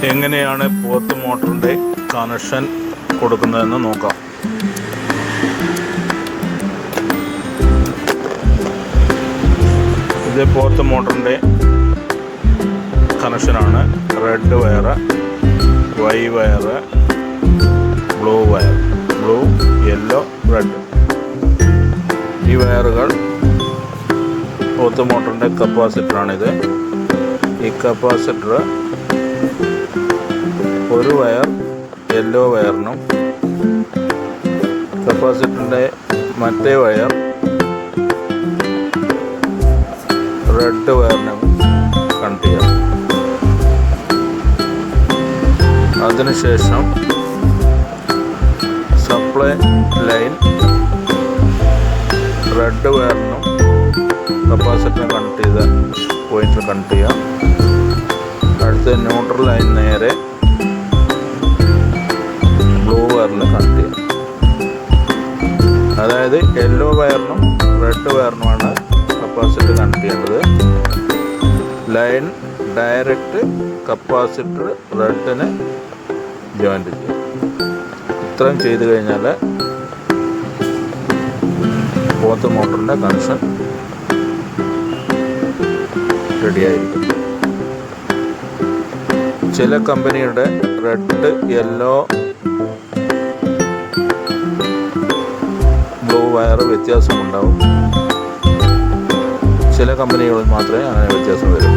എങ്ങനെയാണ് പോത്ത് മോട്ടറിൻ്റെ കണക്ഷൻ കൊടുക്കുന്നതെന്ന് നോക്കാം. ഇത് പോത്ത് മോട്ടറിൻ്റെ കണക്ഷനാണ്. Red wire, Y wire, blue wire, blue, yellow, red. ഈ വയറുകൾ പോത്ത് മോട്ടറിൻ്റെ കപ്പാസിറ്ററാണിത്. ഈ കപ്പാസിറ്റർ ഒരു വയർ യെല്ലോ വയറിനും കപ്പാസിറ്ററിൻ്റെ മറ്റേ വയർ റെഡ് വയറിനും കണക്ട് ചെയ്യാം. അതിനുശേഷം സപ്ലൈ ലൈൻ റെഡ് വയറിനും കപ്പാസിറ്ററിനും കണക്ട് ചെയ്ത പോയിന്റിൽ കണക്ട് ചെയ്യാം. അടുത്ത ന്യൂട്രൽ ലൈൻ നേരെ ബ്ലൂ വയറിൽ കണക്ട് ചെയ്യാം. അതായത് യെല്ലോ വയറിനും റെഡ് വയറിനുമാണ് കപ്പാസിറ്റർ കണക്ട് ചെയ്യേണ്ടത്. ലൈൻ ഡയറക്റ്റ് കപ്പാസിറ്റർ റെഡിന് ജോയിൻറ്റ് ചെയ്യും. ഇത്രയും ചെയ്ത് കഴിഞ്ഞാൽ പോത്ത് മോട്ടറിൻ്റെ കണക്ഷൻ റെഡിയായിരിക്കും. ചില കമ്പനിയുടെ റെഡ്, യെല്ലോ, ബ്ലൂ വയർ വ്യത്യാസമുണ്ടാവും. ചില കമ്പനികളിൽ മാത്രമേ അങ്ങനെ വ്യത്യാസം വരൂ.